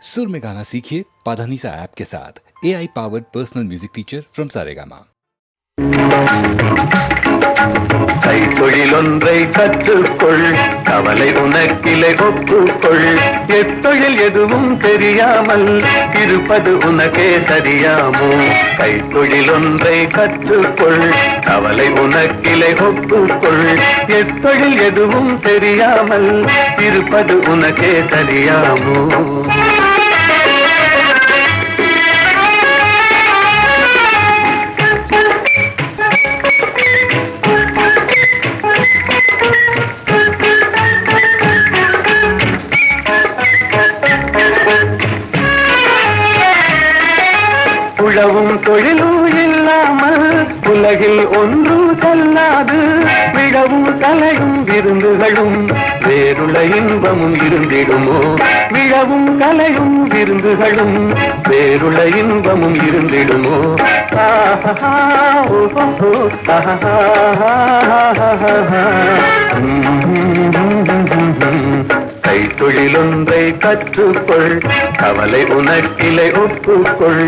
सुर में गाना सीखिए पाधानीसा ऐप के साथ। AI powered personal music teacher from Saregama. கைத்தொழிலொன்றை கற்றுக்கொள், கவலை உனக்கிலை ஒப்புக்கொள். எத்தொழில் எதுவும் தெரியாமல் இருப்பது உனக்கே சரியாமோ? கைத்தொழிலொன்றை கற்றுக்கொள், கவலை உனக்கிலை ஒப்புக்கொள். எத்தொழில் எதுவும் தெரியாமல் இருப்பது உனக்கே சரியாமோ? உழவும் தொழிலும் இல்லாமல் உலகில் ஒன்றும் செல்லாது. விழவும் கலையும் விருந்துகளும் வேறுள்ள இன்பமும் இருந்திடுமோ? விழவும் கலையும் விருந்துகளும் வேறுள்ள இன்பமும் இருந்திடுமோ? கைத்தொழிலொன்றை கற்றுக்கொள், கவலை உனக்கிலை ஒப்புக்கொள்.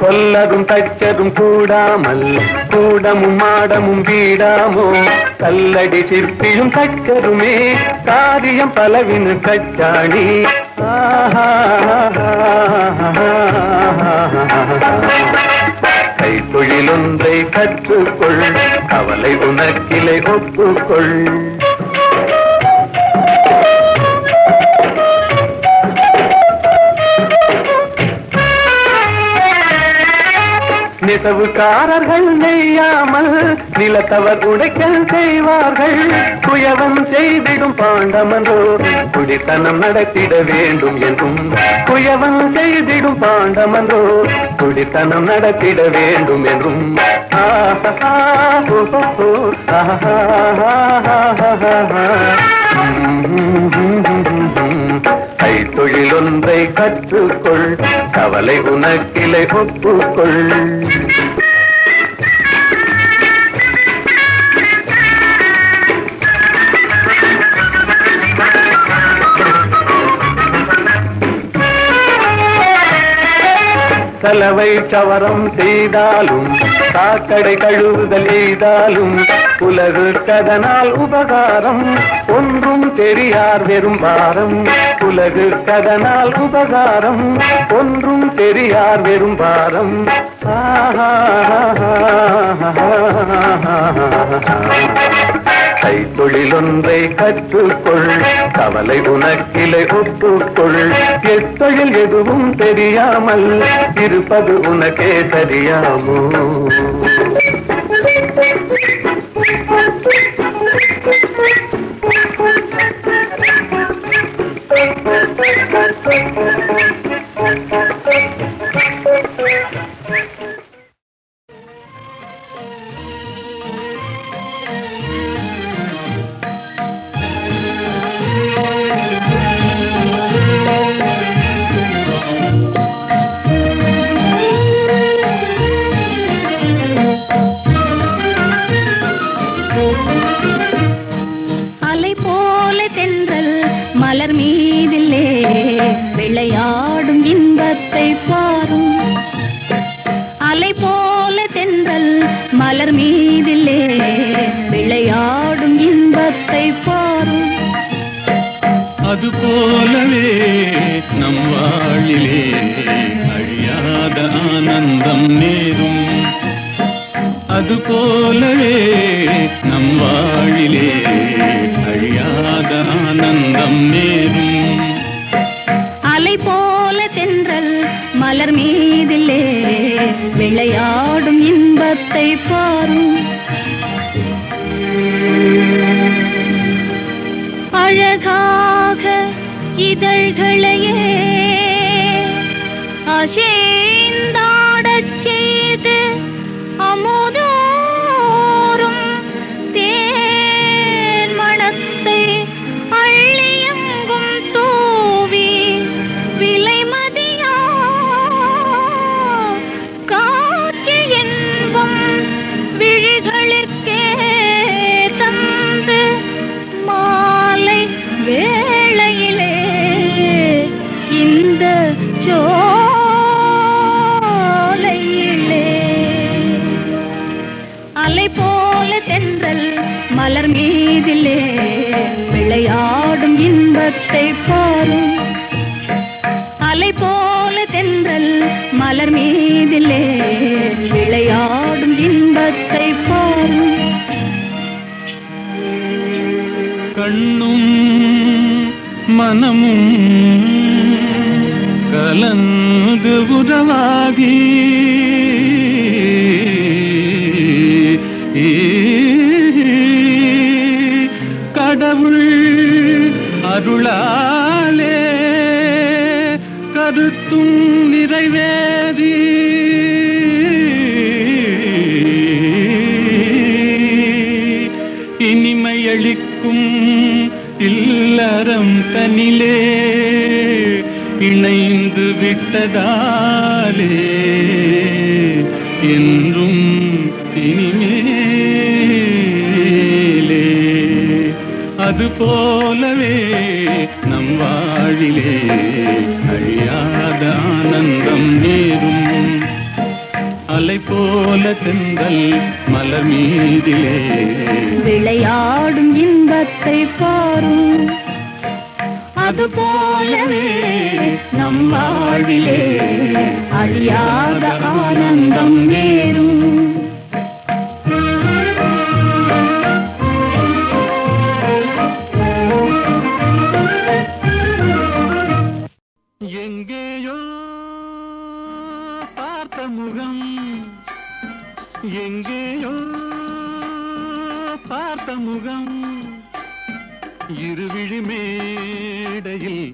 கொல்லதும் தச்சதும் கூடாமல் கூடமும் மாடமும் வீடாமோ? கல்லடி சிற்பியும் தச்சதுமே காரியம் பலவினு கச்சாணி. கைத்தொழிலொன்றை கற்றுக்கொள், கவலை உனக்கிலை ஒப்புக்கொள். நெசவுக்காரர்கள் நெய்யாமல் நிலத்தவர் உடைக்கல் செய்வார்கள். குயவம் செய்திடும் பாண்டமன்றோ குடித்தனம் நடத்திட வேண்டும் என்றும். குயவம் செய்திடும் பாண்டமன்றோ குடித்தனம் நடத்திட வேண்டும் என்றும். கைத்தொழிலொன்றை கற்றுக்கொள், கவலை உனக்கிலை ஒப்புக்கொள். சலவை சவரம் செய்தாலும் சாக்கடை கழுவுதல் செய்தாலும் உலகுக்கதனால் உபகாரம் ஒன்றும் தெரியார் வெறும் பாரம். உலகுக்கதனால் உபகாரம் ஒன்றும் தெரியார் வெறும் பாரம். கைத்தொழிலொன்றை கற்றுக்கொள், கவலை உனக்கிலை ஒப்புக்கொள். எத்தொழில் எதுவும் தெரியாமல் இருப்பது உனக்கே சரியாமோ? மலர் மீதிலே விளையாடும் இன்பத்தை பாரும். அலை போல தென்றல் மலர் மீதிலே விளையாடும் இன்பத்தை பாரும். அது போலவே நம் வாழிலே அழியாத ஆனந்தம் நேரும். அது போலவே நம் வாழிலே அழியாத ஆனந்தம் நேரும். அலை போல தென்றல் மலர் மீதிலே விளையாடும் இன்பத்தை பாரும். அழகாக இதழ்களையே அசைந்தாடச் செய்து அமுதோறும் தேன் மணத்தை அள்ளியும் இன்பத்தை பாரும். அலை போல தென்றல் மலர் மீதிலே விளையாடும் இன்பத்தை பாரும். கண்ணும் மனமும் கலந்து உறவாகி கடவுள் அருளாலே கருத்தும் நிறைவேறி இனிமையளிக்கும் இல்லறம் தனிலே இணைந்து விட்டதாலே என்றும் இனிமேலே அது போலவே நம் வாழிலே அழியாத ஆனந்தம் நேரும். அலை போல தென்றல் மலர் மீதிலே விளையாடும் இன்பத்தை பாரும். அது போலவே நம் வாழிலே அழியாத ஆனந்தம் நேரும். எங்கேயோ பார்த்த முகம், எங்கேயோ பார்த்த முகம், இருவிழி மேடையில்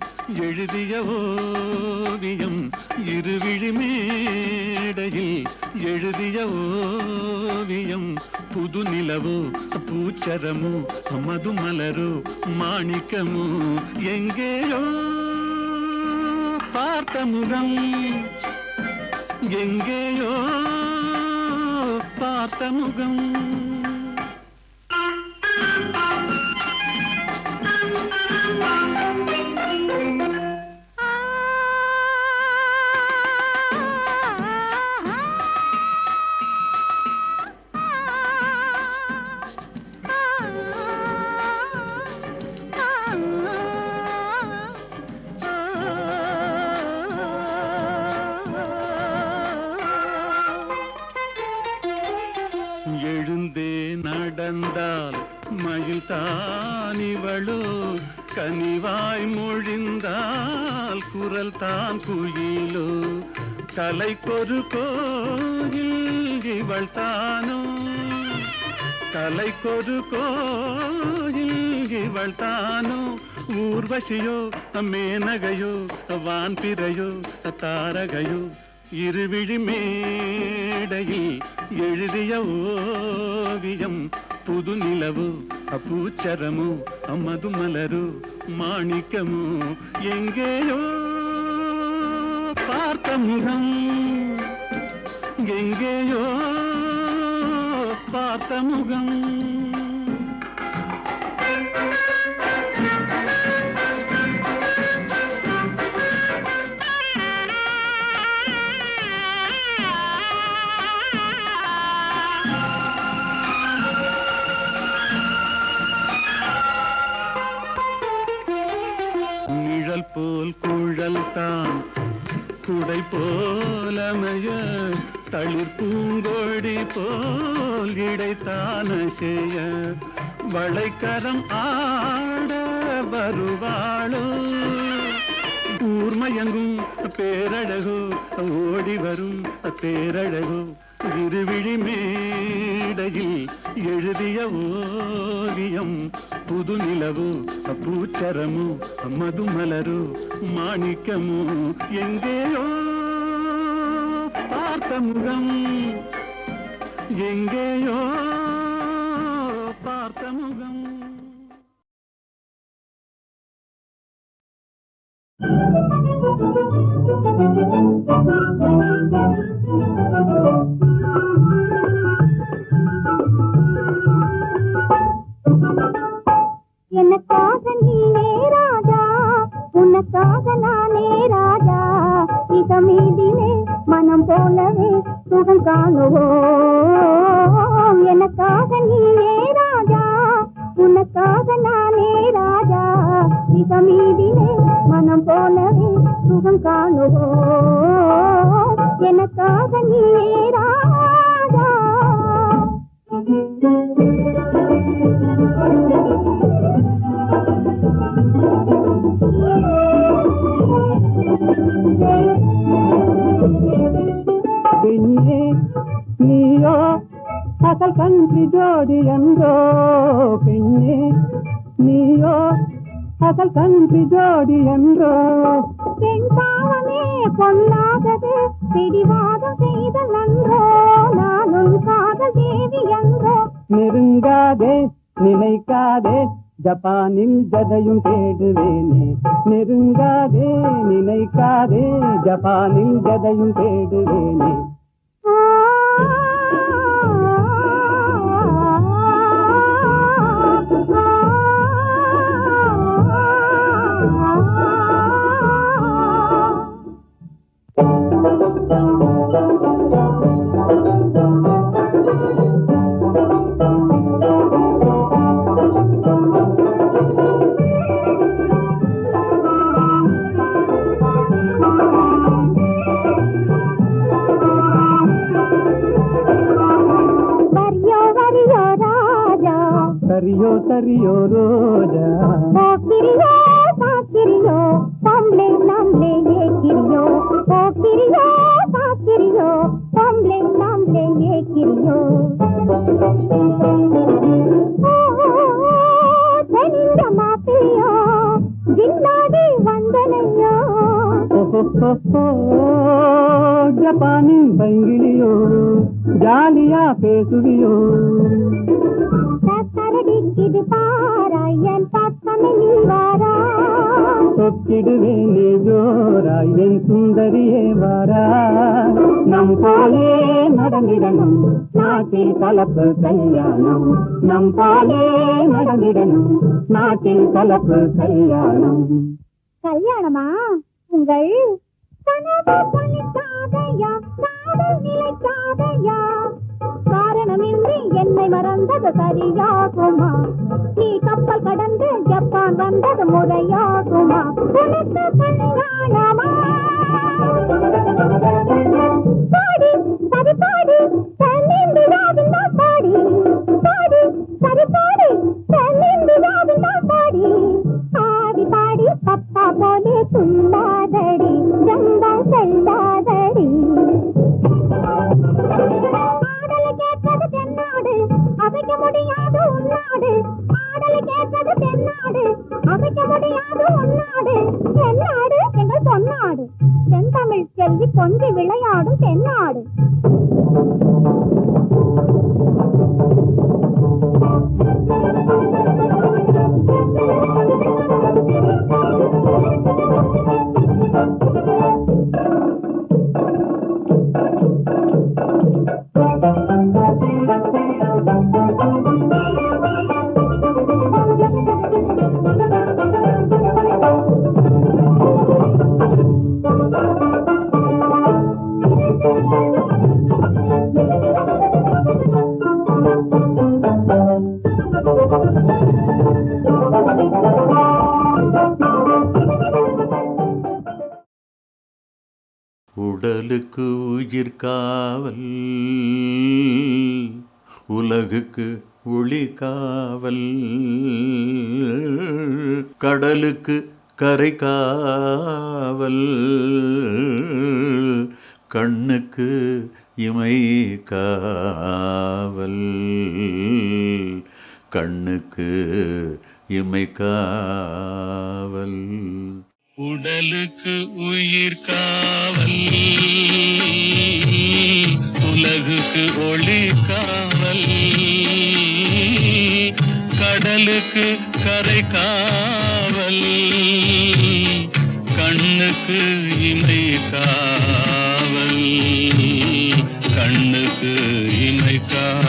எழுதிய ஓவியம், இருவிழி மேடையில் எழுதிய ஓவியம். புது நிலவோ பூச்சரமோ மதுமலரோ மாணிக்கமோ, எங்கேயோ பார்த்த முகம், எங்கேயோ பார்த்த முகம். எழுந்தே நடந்தால் மயில் தானிவளோ, கனிவாய் மொழிந்தால் குரல் தான் குயிலோ, கலைக்கொரு கோயில் இவள் தானோ, கலைக்கொரு கோயில் இவள் தானோ. ஊர்வசியோ மேனகையோ வான்பிறையோ தாரகையோ, இருவிழி மேடையில் எழுதிய ஓவியம். புது நிலவோ பூச்சரமோ மதுமலரோ மாணிக்கமோ, எங்கேயோ பார்த்த முகம், எங்கேயோ பார்த்த முகம். நிழல் போல் குழல் தான் குடை போலமைய, தளிர் பூங்கொடி போல் இடைத்தான செய்ய, வளைக்கரம் ஆட வருவாளோ, ஊர்மயங்கும் பேரழகோ ஓடி வரும் பேரழகோ. இருவிழி மேடையில் எழுதிய ஓவியம். புது நிலவோ பூச்சரமோ மதுமலரோ மாணிக்கமோ, எங்கேயோ பார்த்த முகம், எங்கேயோ பார்த்த முகம். எனக்காக நீனே ராஜா, உனக்காக நானே ராஜா, இதமீதிலே மனம் போலவே சுகம் காணுவோம். எனக்காக நீனே ராஜா, உனக்காக நானே ராஜா, இதமீதிலே மனம் போலவே சுகம் காணுவோம் எனக்காக நீயே ராஜா. பெண்ணே நீயோ அசல் கன்றி ஜோடி என்றோ, பெண்ணே நீயோ அசல் கன்றி ஜோடி என்றோ. பெண் பாவமே பொல்லாதது பிடிவாதம் செய்த நன்றோ, நானும் காதல் தேவி என்றோ. நெருங்காதே நினைக்காதே ஜப்பானில் ஜதையும் தேடுவேனே, நெருங்காதே நினைக்காதே ஜப்பானில் ஜதையும் தேடுவேனே. சரியோ சரியோ ரோஜா போக்கிரியோ பாக்கிரியோ பொம்பளை நாம்ளே ஏக்கிரியோ, போக்கிரியோ பாக்கிரியோ பொம்பளை நாம்ளே ஏக்கிரியோ. தெரிந்த மாப்பிளையோ ஜின்னாடி வந்தனையோ, ஜப்பானின் பைங்கிலியோ ஜாலியா பேசுவியோ. இது பாராயன் பக்கமே நீ வாரா, தொக்கிடுவேனே ஜோராய் என் சுந்தரியே வாரா. நம் போலே நடந்திடணும் நாட்டில் கலப்பு கல்யாணம், நம் போலே நடந்திடணும் நாட்டில் கலப்பு கல்யாணம். கல்யாணமா உங்கள் கனவு பலிக்காதையா, காதல் நிலைக்காதையா, காரணமின்றி என்னை மறந்தது சரியாகுமா, நீ கப்பல் கடந்து ஜப்பான் வந்தது முறையாகுமா, உனக்கு கல்யாணமா. பாடி சரி பாடி தென்னிந்தியாவின் பாடி, பாடி சரி பாடி தென்னிந்தியாவின் பாடி, ஆடி பாடி பப்பா போலே துள்ளாதடி ஜம்பா செல்லாதடி. ஆடலை கேட்பது தென்னாடு அசைக்க முடியாது உன்னாடு, ஆடலை கேட்பது தென்னாடு அசைக்க முடியாது உன்னாடு, தென்னாடு எங்கள் பொன்னாடு, தென்தமிழ் செல்வி கொஞ்சி விளையாடும் தென்னாடு. உடலுக்கு உயிர் காவல், உலகுக்கு ஒளி காவல், கடலுக்கு கரை காவல், கண்ணுக்கு இமை காவல், கண்ணுக்கு இமை காவல். உடலுக்கு உயிர் காவல், உலகுக்கு ஒளி காவல், கடலுக்கு கரை காவல், கண்ணுக்கு இமை காவல், கண்ணுக்கு இமை காவல்.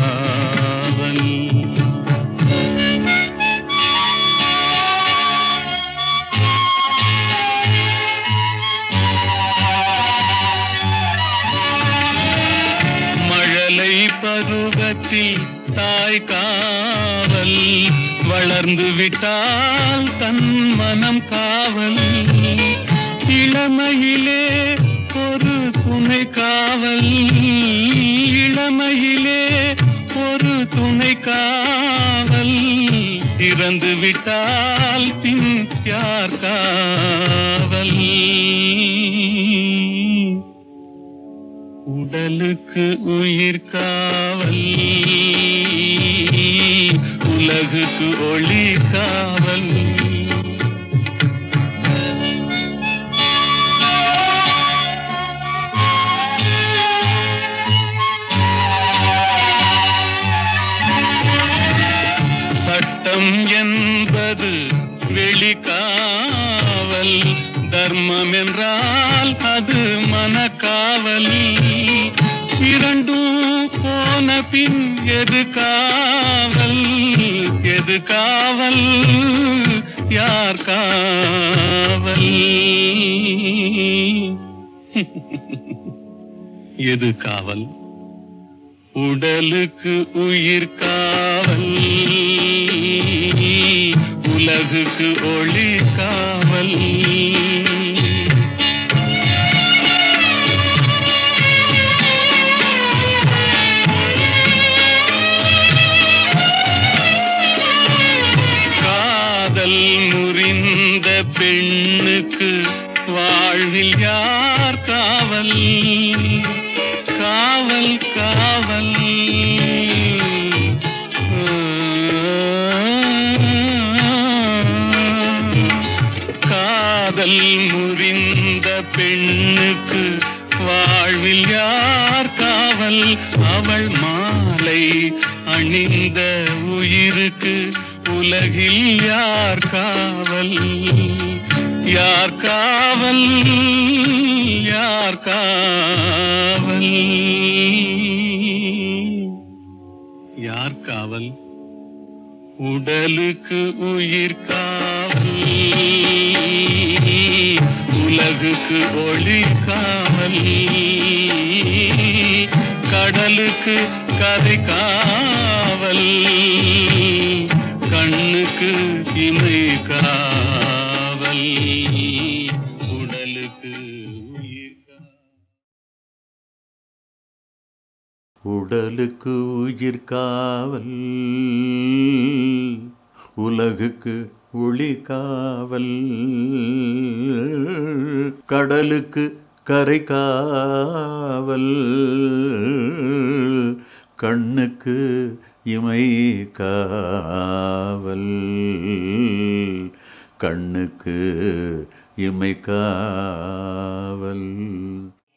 பருவத்தில் தாய் காவல், வளர் வளர்ந்து விட்டால் தன் மனம் காவல், இளமையிலே ஒரு துணை காவல், இளமையிலே ஒரு துணை காவல், இறந்து விட்டால் பின் யார் காவல்? உடலுக்கு உயிர் காவல், உலகுக்கு ஒளி காவல். சட்டம் என்பது வெளிக்காவல், தர்மம் என்றால் அது மனக்காவல். இரண்டும் போன பின் எது காவல்? எது காவல்? யார் காவல்? எது காவல்? உடலுக்கு உயிர் காவல், உலகுக்கு ஒளி காவல். காதல் முறிந்த பெண்ணுக்கு வாழ்வில் யார் காவல்? காவல் காவல். காதல் முறிந்த பெண்ணுக்கு வாழ்வில் யார் காவல்? அவள் மாலை அணிந்த உயிருக்கு உலகில் யார் காவல்? யார் காவல்? யார் காவல்? யார் காவல்? உடலுக்கு உயிர் காவல், உலகுக்கு ஒளி காவல். கடலுக்கு கரை காவல், கண்ணுக்கு இமை காவல், உடலுக்கு உயிர் காவல். உடலுக்கு உயிர் காவல், உலகுக்கு ஒளி காவல். கடலுக்கு கரை காவல், கண்ணுக்கு இமை காவல், கண்ணுக்கு இமை காவல்.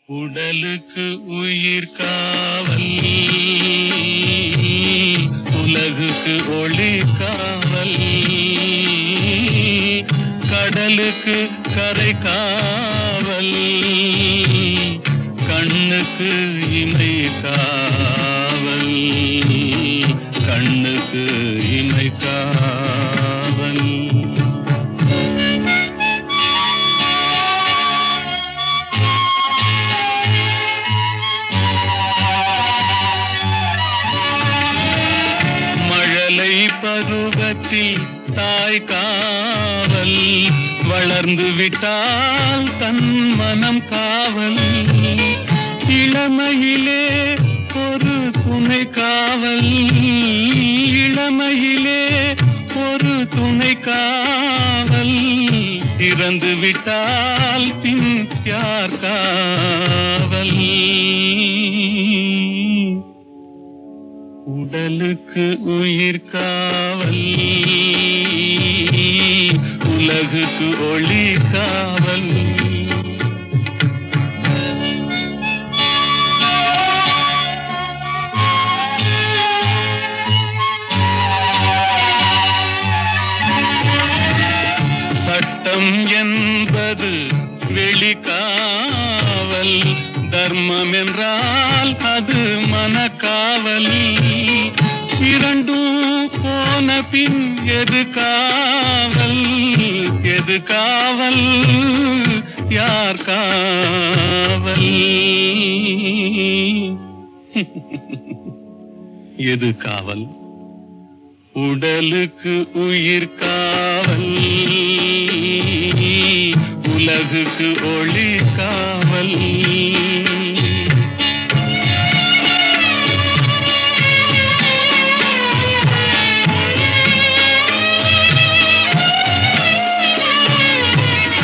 உடலுக்கு உயிர் காவல், உலகுக்கு ஒளி காவல். கடலுக்கு கரை காவல், கண்ணுக்கு இமை காவல், கண்ணுக்கு இமை காவல். மழலை பருவத்தில் தாய் காவல், வளர்ந்து விட்டால் தன் மனம் காவல். இளமையிலே ஒரு துணை காவல், இளமையிலே ஒரு துணை காவல், இறந்து விட்டால் பின் யார் காவல்? உடலுக்கு உயிர் காவல், உலகுக்கு ஒளி காவல். சட்டம் என்பது வெளிக்காவல், தர்மம் என்றால் அது மனக்காவல். இரண்டும் போன பின் எது காவல்? எது காவல்? யார் காவல்? எது காவல்? உடலுக்கு உயிர் காவல், உலகுக்கு ஒளி காவல்.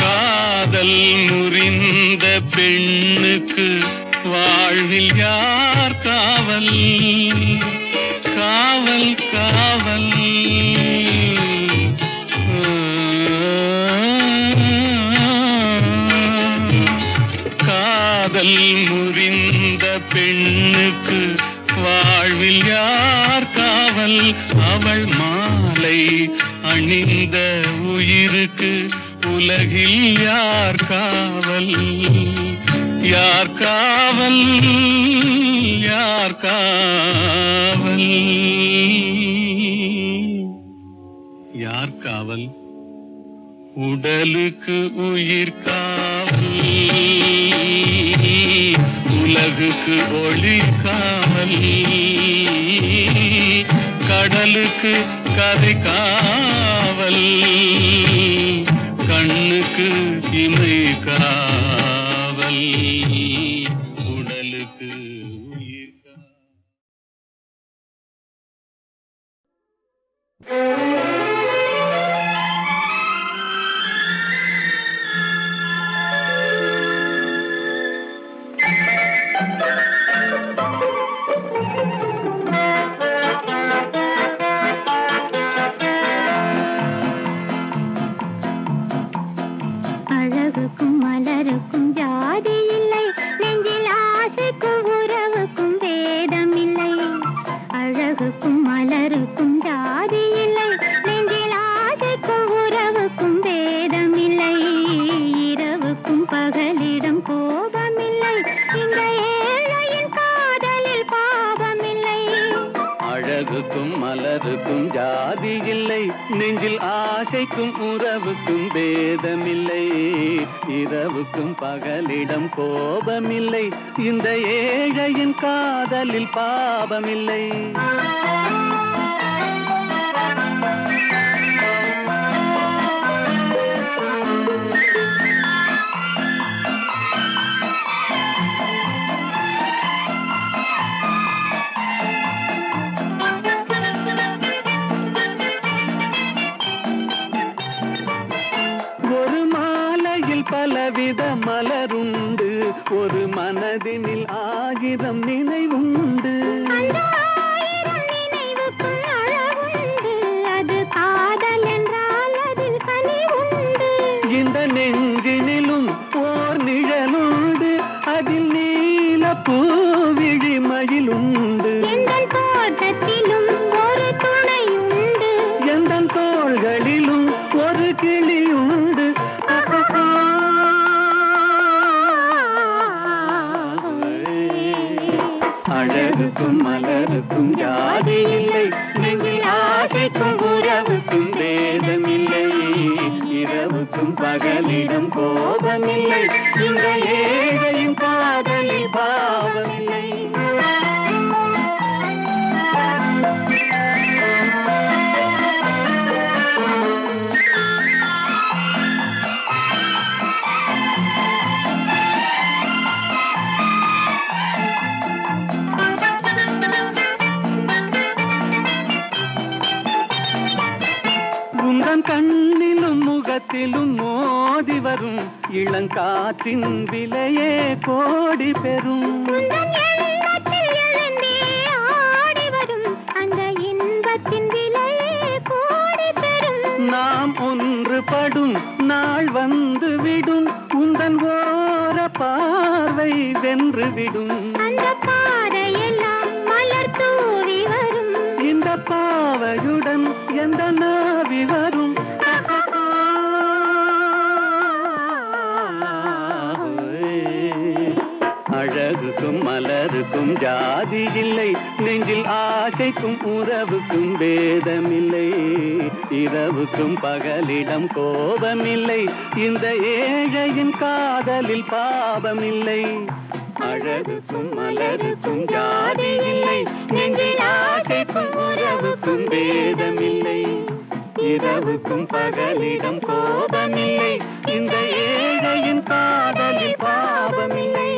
காதல் முறிந்த பெண்ணுக்கு வாழ்வில் யார் காவல்? காவல் காவல். காதல் முறிந்த பெண்ணுக்கு வாழ்வில் யார் காவல்? அவள் மாலை அணிந்த உயிருக்கு உலகில் யார் காவல்? யார் காவல்? யார் காவல்? யார் காவல்? உடலுக்கு உயிர் காவல், உலகுக்கு ஒளி காவல். கடலுக்கு கரை காவல், கண்ணுக்கு இமை காவல், உடலுக்கு உயிர் காவல். அழகுக்கும் மலருக்கும் ஜாதி இல்லை, நெஞ்சில் ஆசைக்கும் உறவுக்கும் வேதம் இல்லை. அழகுக்கும் மலருக்கும் ஜாதி இல்லை, நெஞ்சில் ஆசைக்கும் உறவுக்கும் வேதம் இல்லை. இரவுக்கும் பகலிடம் கோபமில்லை, இந்த ஏழையின் காதலில் பாவமில்லை. அழகுக்கும் மலருக்கும் ஜாதி இல்லை, நெஞ்சில் ஆசைக்கும் உறவுக்கும் பேதமில்லை. இரவுக்கும் பகலிடம் கோபமில்லை, இந்த ஏழையின் காதலில் பாவமில்லை. பலவித மலருண்டு, ஒரு மனதினில் 1000 நினைவுண்டு. நினைவுக்கும் அழகுண்டு, அது காதல் என்றால் அதில் கனிவுண்டு. இந்த நெஞ்சினிலும் ஓர் நிழலுண்டு, அதில் நீல பூவிழிமயிலுண்டு. எங்கள் தோட்டத்திலும் ஒரு துணையுண்டு, எந்தன் தோள்களிலும் ஒரு கிளியுண்டு. அழகுக்கும் மலருக்கும் ஜாதி இல்லை, நெஞ்சில் ஆசைக்கும் உறவுக்கும் வேதமில்லை. இரவுக்கும் பகலிடம் கோபமில்லை, இந்த ஏழையின் காதலில் பாவமில்லை. கண்ணிலும் முகத்திலும் மோதி வரும் இளங்காற்றின் விலையே கோடி பெறும். நாம் ஒன்றுபடும் நாள் வந்து விடும், உந்தன் ஓர பார்வை வென்று விடும். அந்த பாறையெல்லாம் மலர் தூவி வரும், இந்த பாவையுடன் எந்த நாவி வரும். அழகுக்கும் மலருக்கும் ஜாதி இல்லை, நெஞ்சில் ஆசைக்கும் உறவுக்கும் பேதமில்லை. இரவுக்கும் பகலிடம் கோபமில்லை, இந்த ஏழையின் காதலில் பாவமில்லை. அழகுக்கும் மலருக்கும் ஜாதி இல்லை, நெஞ்சில் ஆசைக்கும் உறவுக்கும் வேதமில்லை. இரவுக்கும் பகலிடம் கோபமில்லை, இந்த ஏழையின் காதலில் பாவமில்லை.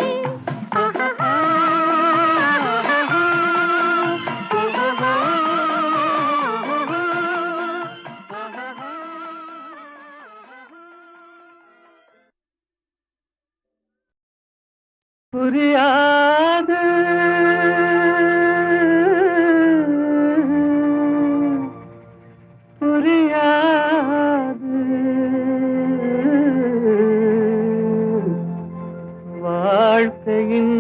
புரியாது புரியாது வாழ்க்கையின்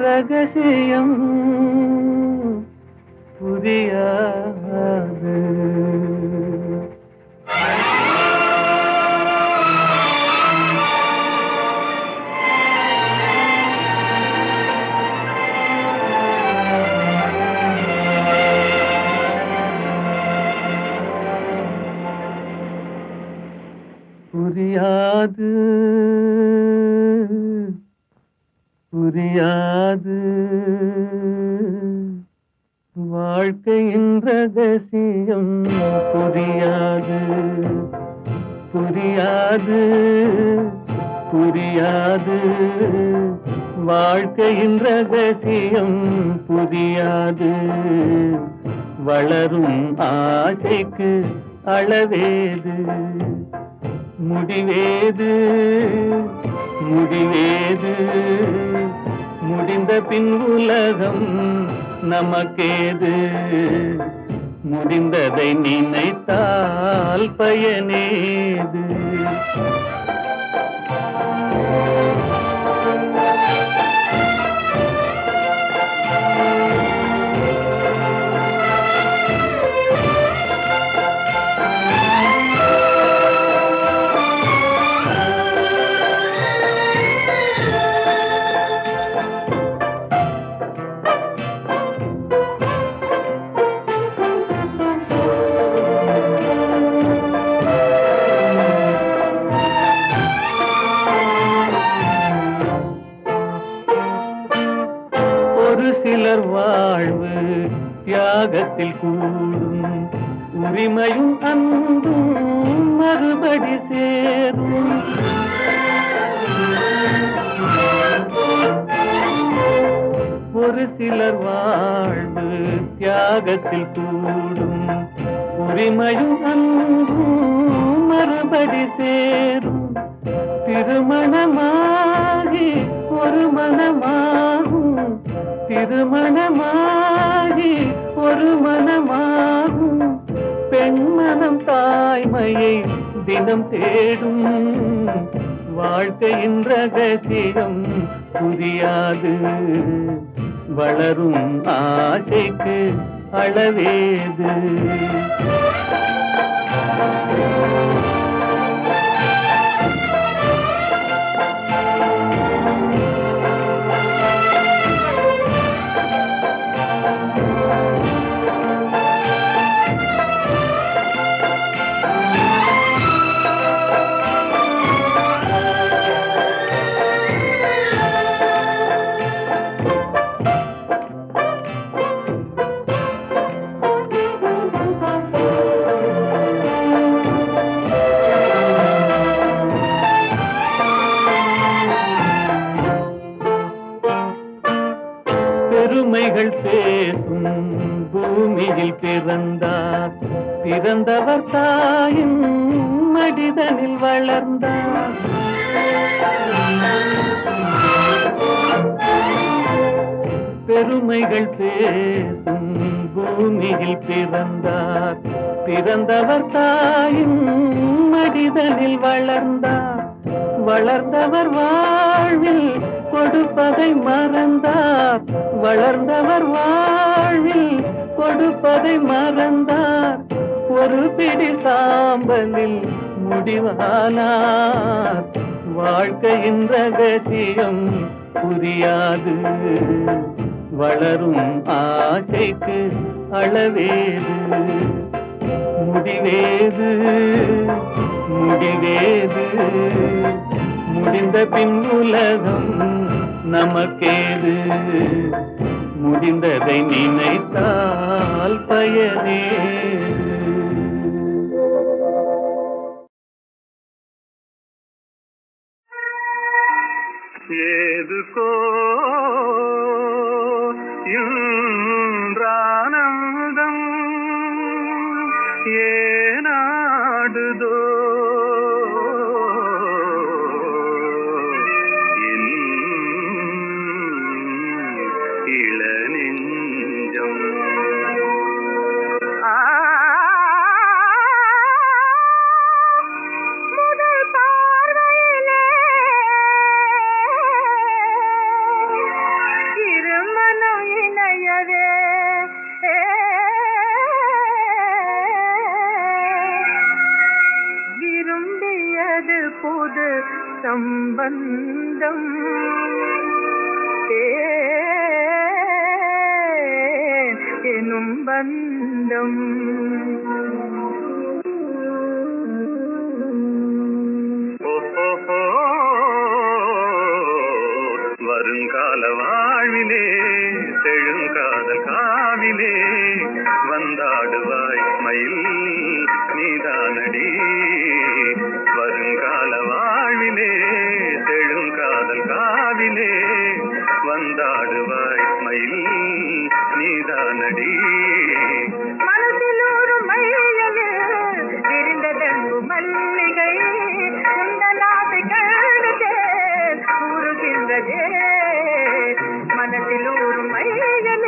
ரகசியம் புரியாது. புரியாது புரியாது வாழ்க்கையின் ரகசியம் புரியாது புரியாது புரியாது வாழ்க்கையின் ரகசியம் புரியாது. வளரும் ஆசைக்கு அளவேது, முடிவேது முடிவேது, முடிந்த பின் உலகம் நமக்கேது. முடிந்ததை நினைத்தால் பயனேது. சிலர் வாழ்வு தியாகத்தில் கூடும், உரிமையும் அன்பும் மறுபடி சேரும். ஒரு சிலர் வாழ்வு தியாகத்தில் கூடும், உரிமையும் அன்பும் மறுபடி சேரும். திருமணமாகி ஒரு மனமாகும், திருமணமாகி ஒரு மனமாகும். பெண்மனம் தாய்மையை தினம் தேடும். வாழ்க்கையின் ரகசியம் புரியாது. வளரும் ஆசைக்கு அளவேது. பெருமைகள் பேசும் பூமியில் பிறந்தார், பிறந்தவர் தாயின் மடிதனில் வளர்ந்தார். பெருமைகள் பேசும் பூமியில் பிறந்தார், பிறந்தவர் தாயின் மடிதனில் வளர்ந்தார். வளர்ந்தவர் வாழ்வில் கொடுப்பதை மறந்தார், வளர்ந்தவர் வாழ்வில் கொடுப்பதை மறந்தார். ஒரு பிடி சாம்பலில் முடிவானார். வாழ்க்கையின் ரகசியம் புரியாது. வளரும் ஆசைக்கு அளவேது. முடிவேது முடிவேது, முடிந்த பின் உலகம் நமக்கேது முடிந்ததை நினைத்தால் பயனேது. ஏதுக்கோ இன்றானந்தம் ஏனாடுதோ என் இளநெஞ்சம். புது சம்பந்தம் எனும் பந்தம் வருங்கால வாழ்விலே செழுங்காதல் காவிலே வந்தாடுவாய் மயில் நீதானடி. வருங்கால வாழ்விலே செழுங்காதல் காவிலே வந்தாடுவாய் மயில் நீதானடி. மனதில் ஒரு மையல் விரிந்ததெங்கு மல்லிகை குண்டலாசை கழுதே கூறுகின்றதே. மனதில் ஒரு மையல்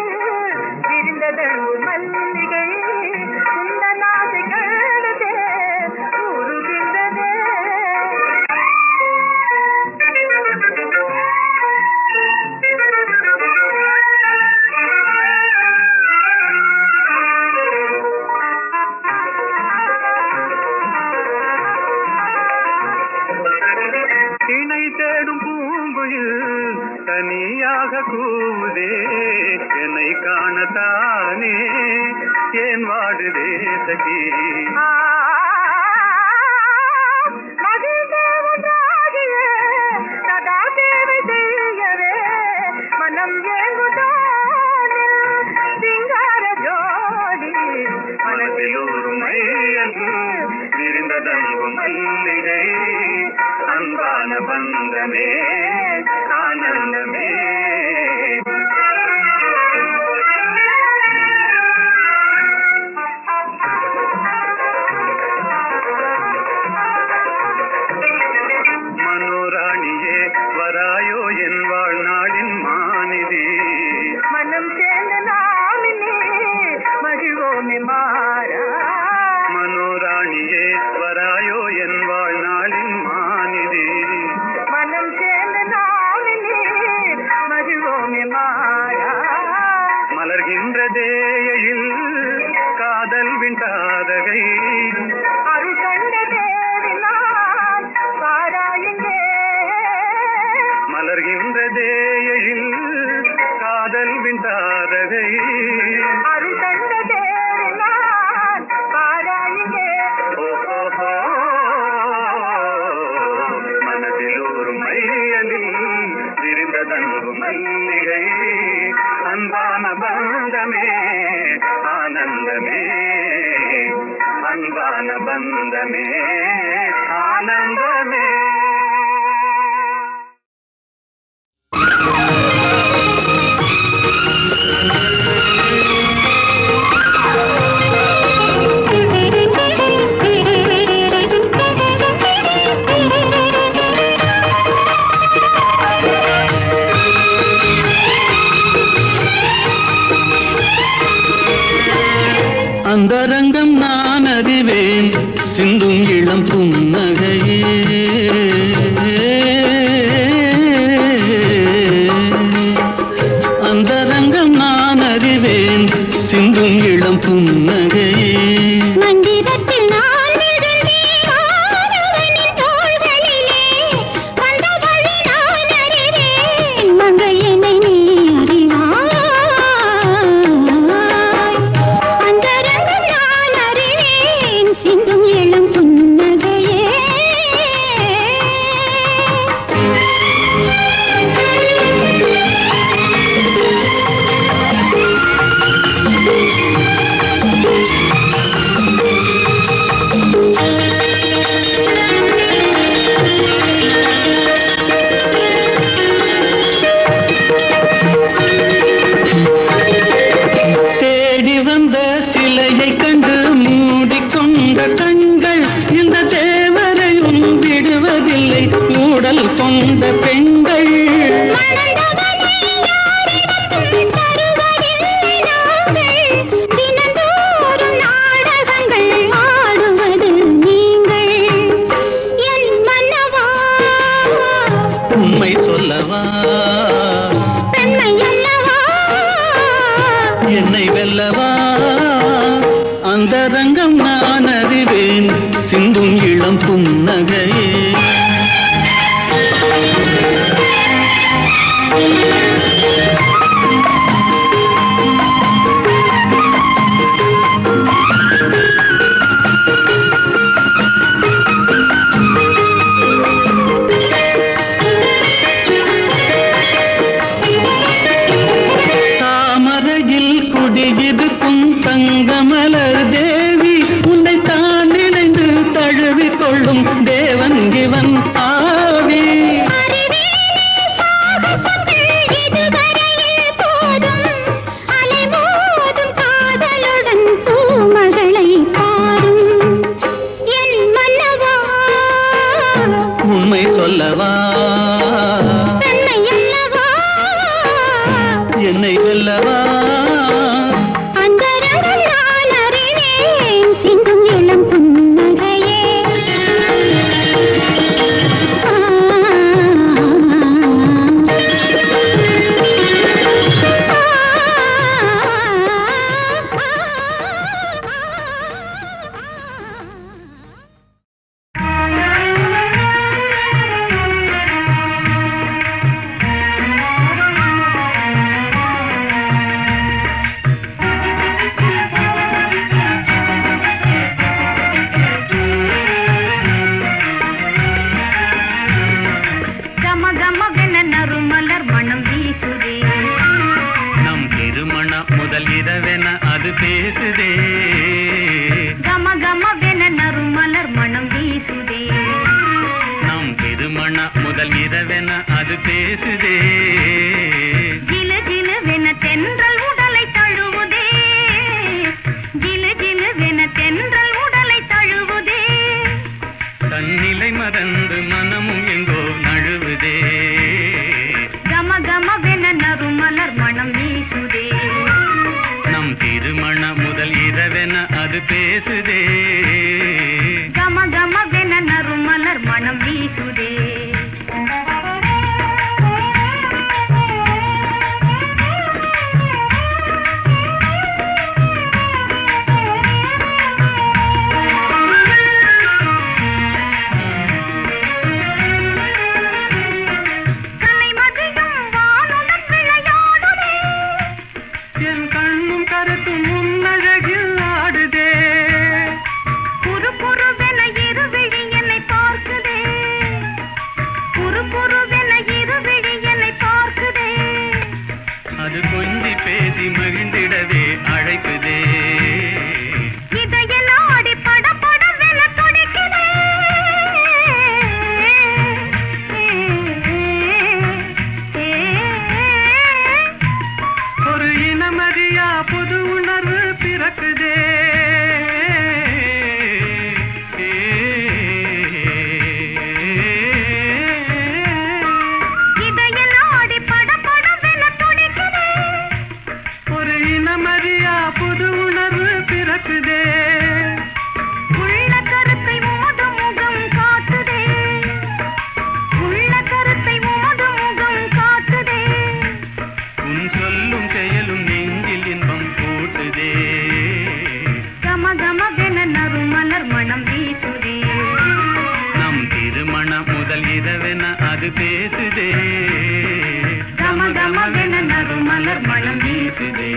விரிந்ததெங்கு மல்லிகை குண்டலாசை கழுதே கூறுகின்றதே. இணை தேடும் பூங்குயில் தனியாக கூவுதே என்னை காணத்தானே ஏன் வாடுதே சகி. சதா தேவை செய்யவே மனம் ஏங்குதானே சிங்கார ஜோடி. மனதிலூரும் மையல் விரிந்ததங்கும் மல்லிகை அன்பான பந்தமே ஆனந்தமே. மனோராணியே வராயோ என் வாழ்நாளின் மாநிதி. மனம் சேர்ந்த நாளினே மகிழ்வோமே மாறா. மனோராணியே வராயோ என் வாழ்நாளின் மாநிதி. மனம் சேர்ந்த நாளினே மகிழ்வோமே மாறா. மலர்கின்றதேயில் காதல் விண்டாதகை அருள் கண்ட தேவினான் பாராயுங்கே. மலர்கின்றதேயில் காதல் விண்டாதகை அருள் கண்ட தேவினான் பாராயுங்கே. மனதில் ஒரு மையலில் விரிந்ததங்கு மல்லிகை அன்பான பந்தமே ஆனந்தமே. அன்பான பந்தமே ஆனந்தமே. அந்தரங்கம் நான் அறிவேன் சிந்தும் காதல் கொண்ட பெண்கள் மணந்தவனை யாரிடத்தும் தருவதில்லை நாங்கள். தினந்தோறும் நாடகங்கள் ஆடுவது நீங்கள். என் மன்னவா, உண்மை சொல்லவா, பெண்மை அல்லவா, என்னை வெல்லவா, அந்த ரங்கம் நான் அறிவேன், சிந்தும் இளம் புன்னகையே. தாமரையில் குடியிருக்கும் தங்கமலர் தேவி, உன்னை தான் நினைந்து தழுவிக் கொள்ளும் தேவன் இவன் ஆவி. இதுவரையில் போதும் அலைமோதும் காதலுடன் பூமகளை பாரும். என் மன்னவா, உண்மை சொல்லவா, பெண்மை அல்லவா, என்னை வெல்லவா, அந்த ரகம் நான் அறிவேன், சிந்தும் இளம் புன்னகையே. கமகமவென நறுமலர் மணம் வீசுதே. நம் திருமண முதல் இரவென அது பேசுதே. கமகமவென நறுமலர் மணம் வீசுதே. நம் திருமண முதல் இரவென அது பேசுதே. ஜிலு ஜிலுவென தென்றல் உடலை தழுவுதே. ஜிலு ஜிலுவென தென்றல் உடலை தழுவுதே. தன்னிலை மறந்து மனமும் எங்கோ நழுவுதே. கமகமவென நறுமலர் மணம் வீசுதே. நம் திருமண முதல் இரவென அது பேசுதே. கமகமவென நறுமலர் மணம் வீசுதே. கலைமதியும் வானுடன் விளையாடுதே. என் கண்ணும் கருத்தும் முன்னழகில் ஆடுதே. குறு குறுவென இருவிழி என்னை பார்க்குதே. குறு குறுவென இருவிழி என்னை பார்க்குதே. அது கொஞ்சி பேசி மகிழ்ந்திடவே அழைக்குதே. இதய நாடி படபடவென துடிக்குதே. ஒரு இனமறியா புது உணர்வு பிறக்குதே. இதய நாடி படபடவென துடிக்குதே. ஒரு இனமறியா புது உணர்வு பிறக்குதே. உள்ள கருத்தை உமது முகம் காட்டுதே. உள்ள கருத்தை உமது முகம் காட்டுதே. உன் சொல்லும் செயலும் நெஞ்சில் இன்பம் கூட்டுதே. கமகமவென நறுமலர் மணம் வீசுதே. நம் திருமண முதல் இரவென அது பேசுதே. கமகமவென நறுமலர் மணம் வீசுதே.